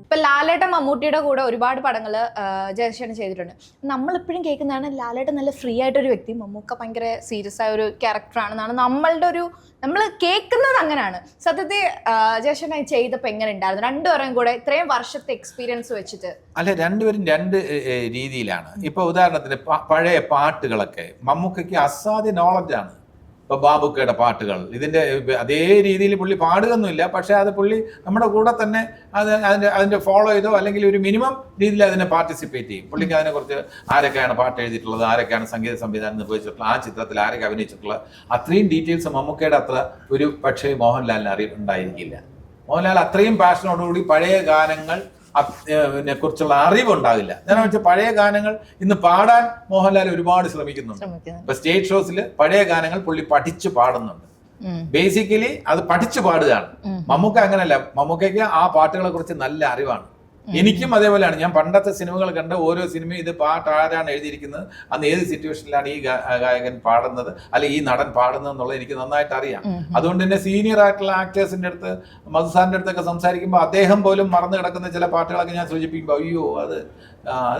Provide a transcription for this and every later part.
ഇപ്പൊ ലാലേട്ടൻ മമ്മൂട്ടിയുടെ കൂടെ ഒരുപാട് പടങ്ങൾ ജയശേഖരൻ ചെയ്തിട്ടുണ്ട്. നമ്മളിപ്പോഴും കേൾക്കുന്നതാണ് ലാലേട്ടൻ നല്ല ഫ്രീ ആയിട്ടൊരു വ്യക്തി, മമ്മൂക്ക ഭയങ്കര സീരിയസ് ആയ ഒരു ക്യാരക്ടറാണെന്നാണ് നമ്മൾ കേൾക്കുന്നത്. അങ്ങനെയാണ് സത്യത്തിൽ ജയശേഖരൻ ചെയ്തപ്പോൾ എങ്ങനെ ഉണ്ടായിരുന്നു? രണ്ടുപേരും കൂടെ ഇത്രയും വർഷത്തെ എക്സ്പീരിയൻസ് വെച്ചിട്ട്? അല്ല, രണ്ടുപേരും രണ്ട് രീതിയിലാണ്. ഇപ്പൊ ഉദാഹരണത്തിന് പഴയ പാട്ടുകളൊക്കെ മമ്മൂക്കയ്ക്ക് അസാധ്യ നോളജാണ്. ഇപ്പൊ ബാബുക്കയുടെ പാട്ടുകൾ ഇതിന്റെ അതേ രീതിയിൽ പുള്ളി പാടുകയൊന്നുമില്ല, പക്ഷെ അത് പുള്ളി നമ്മുടെ കൂടെ തന്നെ അതിന്റെ ഫോളോ ചെയ്തോ അല്ലെങ്കിൽ ഒരു മിനിമം രീതിയിൽ അതിനെ പാർട്ടിസിപ്പേറ്റ് ചെയ്യും. പുള്ളിക്ക് അതിനെക്കുറിച്ച് ആരൊക്കെയാണ് പാട്ട് എഴുതിയിട്ടുള്ളത്, ആരൊക്കെയാണ് സംഗീത സംവിധാനം നിർവഹിച്ചിട്ടുള്ളത്, ആ ചിത്രത്തിൽ ആരൊക്കെ അഭിനയിച്ചിട്ടുള്ളത്, അത്രയും ഡീറ്റെയിൽസ് മമ്മൂക്കയുടെ അത്ര ഒരു പക്ഷേ മോഹൻലാലിന് ഉണ്ടായിരിക്കില്ല. മോഹൻലാൽ അത്രയും പാഷനോടുകൂടി പഴയ ഗാനങ്ങൾ കുറിച്ചുള്ള അറിവുണ്ടാവില്ല. ഞാൻ വെച്ചാൽ പഴയ ഗാനങ്ങൾ ഇന്ന് പാടാൻ മോഹൻലാൽ ഒരുപാട് ശ്രമിക്കുന്നുണ്ട്. ഇപ്പൊ സ്റ്റേജ് ഷോസിൽ പഴയ ഗാനങ്ങൾ പുള്ളി പഠിച്ചു പാടുന്നുണ്ട്. ബേസിക്കലി അത് പഠിച്ചു പാടുകയാണ്. മമ്മൂക്ക അങ്ങനല്ല. മമ്മൂക്കയ്ക്ക് ആ പാട്ടുകളെ കുറിച്ച് നല്ല അറിവാണ്. എനിക്കും അതേപോലെയാണ്. ഞാൻ പണ്ടത്തെ സിനിമകൾ കണ്ട ഓരോ സിനിമയും ഇത് പാട്ട് ആരാണ് എഴുതിയിരിക്കുന്നത്, അന്ന് ഏത് സിറ്റുവേഷനിലാണ് ഈ ഗായകൻ പാടുന്നത് അല്ലെങ്കിൽ ഈ നടൻ പാടുന്നത് എന്നുള്ളത് എനിക്ക് നന്നായിട്ട് അറിയാം. അതുകൊണ്ട് തന്നെ സീനിയർ ആയിട്ടുള്ള ആക്ടേഴ്സിന്റെ അടുത്ത്, മധുസാറിന്റെ അടുത്തൊക്കെ സംസാരിക്കുമ്പോൾ അദ്ദേഹം പോലും മറന്നു കിടക്കുന്ന ചില പാട്ടുകളൊക്കെ ഞാൻ സൂചിപ്പിക്കുമ്പോൾ അയ്യോ അത്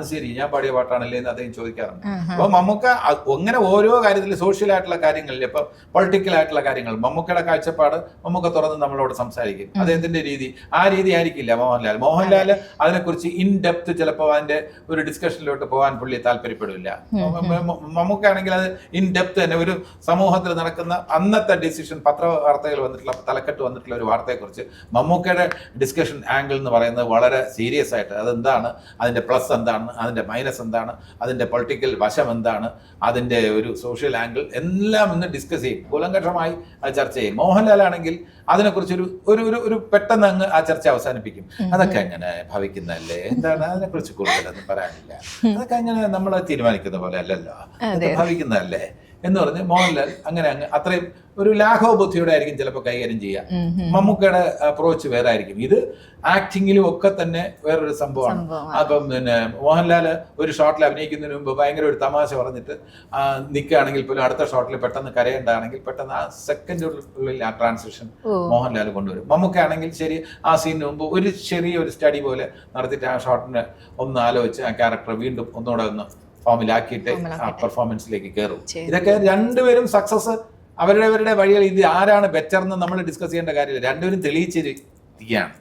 ശരി, ഞാൻ പാടിയ പാട്ടാണല്ലേ എന്ന് അദ്ദേഹം ചോദിക്കാറുണ്ട്. അപ്പൊ മമ്മൂക്ക അങ്ങനെ ഓരോ കാര്യത്തിൽ സോഷ്യൽ ആയിട്ടുള്ള കാര്യങ്ങളിൽ, ഇപ്പൊ പൊളിറ്റിക്കൽ ആയിട്ടുള്ള കാര്യങ്ങൾ മമ്മൂക്കയുടെ കാഴ്ചപ്പാട് മമ്മൂക്ക തുറന്ന് നമ്മളോട് സംസാരിക്കും. അദ്ദേഹത്തിന്റെ രീതി ആ രീതി ആയിരിക്കില്ല മോഹൻലാൽ അതിനെക്കുറിച്ച് ഇൻ ഡെപ്ത് ചിലപ്പോൾ അതിന്റെ ഒരു ഡിസ്കഷനിലോട്ട് പോകാൻ പുള്ളി താല്പര്യപ്പെടില്ല. മമ്മൂക്കാണെങ്കിൽ അത് ഇൻ ഡെപ്ത് തന്നെ ഒരു സമൂഹത്തിൽ നടക്കുന്ന അന്നത്തെ ഡിസിഷൻ, പത്രവാർത്തകൾ വന്നിട്ടുള്ള തലക്കെട്ട് വന്നിട്ടുള്ള ഒരു വാർത്തയെക്കുറിച്ച് മമ്മൂക്കയുടെ ഡിസ്കഷൻ ആംഗിൾ എന്ന് പറയുന്നത് വളരെ സീരിയസ് ആയിട്ട് അതെന്താണ്, അതിന്റെ പ്ലസ് എന്താണ്, അതിന്റെ മൈനസ് എന്താണ്, അതിന്റെ പൊളിറ്റിക്കൽ വശം എന്താണ്, അതിന്റെ ഒരു സോഷ്യൽ ആംഗിൾ എല്ലാം ഇന്ന് ഡിസ്കസ് ചെയ്യും, കൂലങ്കഷമായി അത് ചർച്ച ചെയ്യും. മോഹൻലാൽ ആണെങ്കിൽ അതിനെക്കുറിച്ച് ഒരു പെട്ടെന്ന് അങ്ങ് ആ ചർച്ച അവസാനിപ്പിക്കും. അതൊക്കെ അങ്ങനെ ഭവിക്കുന്നതല്ലേ, എന്താണ് അതിനെക്കുറിച്ച് കൂടുതലൊന്നും പറയാനില്ല, അതൊക്കെ അങ്ങനെ നമ്മൾ തീരുമാനിക്കുന്ന പോലെ അല്ലല്ലോ, ഭവിക്കുന്നതല്ലേ എന്ന് പറഞ്ഞ് മോഹൻലാൽ അങ്ങനെ അങ്ങ് അത്രയും ഒരു ലാഘവ ബുദ്ധിയോടെ ആയിരിക്കും ചിലപ്പോൾ കൈകാര്യം ചെയ്യുക. മമ്മൂക്കയുടെ അപ്രോച്ച് വേറെ ആയിരിക്കും. ഇത് ആക്ടിങ്ങിലും ഒക്കെ തന്നെ വേറൊരു സംഭവമാണ്. അപ്പം പിന്നെ മോഹൻലാല് ഒരു ഷോട്ടിൽ അഭിനയിക്കുന്നതിന് മുമ്പ് ഭയങ്കര ഒരു തമാശ പറഞ്ഞിട്ട് നിൽക്കുകയാണെങ്കിൽ പോലും അടുത്ത ഷോട്ടിൽ പെട്ടെന്ന് കരയേണ്ടതാണെങ്കിൽ പെട്ടെന്ന് ആ സെക്കൻഡുള്ളിൽ ആ ട്രാൻസിഷൻ മോഹൻലാൽ കൊണ്ടുവരും. മമ്മൂക്കാണെങ്കിൽ ശരി, ആ സീനിന് മുമ്പ് ഒരു ചെറിയൊരു സ്റ്റഡി പോലെ നടത്തിയിട്ട് ആ ഷോട്ടിനെ ഒന്ന് ആലോചിച്ച് ആ ക്യാരക്ടർ വീണ്ടും ഒന്നുകൂടെ ഒന്ന് ഫോമിലാക്കിയിട്ട് ആ പെർഫോമൻസിലേക്ക് കയറും. ഇതൊക്കെ രണ്ടുപേരും സക്സസ് അവരുടെ വഴികൾ. ഇത് ആരാണ് ബെറ്റർ എന്ന് നമ്മൾ ഡിസ്കസ് ചെയ്യേണ്ട കാര്യമില്ല. രണ്ടുപേരും തെളിയിച്ചിരിക്കുകയാണ്.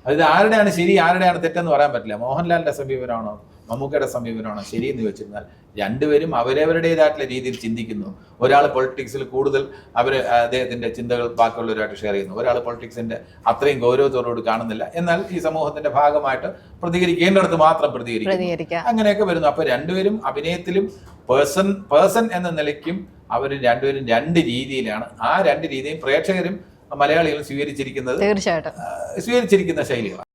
അത് ആരുടെയാണ് ശരി ആരുടെയാണ് തെറ്റെന്ന് പറയാൻ പറ്റില്ല. മോഹൻലാലിന്റെ സമീപനമാണോ മമ്മൂക്കയുടെ സമീപനമാണോ ശരിയെന്ന് വെച്ചിരുന്നാൽ രണ്ടുപേരും അവരവരുടേതായിട്ടുള്ള രീതിയിൽ ചിന്തിക്കുന്നു. ഒരാൾ പൊളിറ്റിക്സിൽ കൂടുതൽ അദ്ദേഹത്തിന്റെ ചിന്തകൾ ബാക്കിയുള്ളവരുമായിട്ട് ഷെയർ ചെയ്യുന്നു, ഒരാൾ പൊളിറ്റിക്സിന്റെ അത്രയും ഗൗരവത്തോടുകൂടി കാണുന്നില്ല. എന്നാൽ ഈ സമൂഹത്തിന്റെ ഭാഗമായിട്ട് പ്രതികരിക്കേണ്ടടുത്ത് മാത്രം പ്രതികരിക്കും. അങ്ങനെയൊക്കെ വരുന്നു. അപ്പൊ രണ്ടുപേരും അഭിനയത്തിലും പേഴ്സൺ എന്ന നിലയ്ക്കും അവർ രണ്ടുപേരും രണ്ട് രീതിയിലാണ്. ആ രണ്ട് രീതിയും പ്രേക്ഷകരും മലയാളികളും സ്വീകരിച്ചിരിക്കുന്ന ശൈലികളാണ്.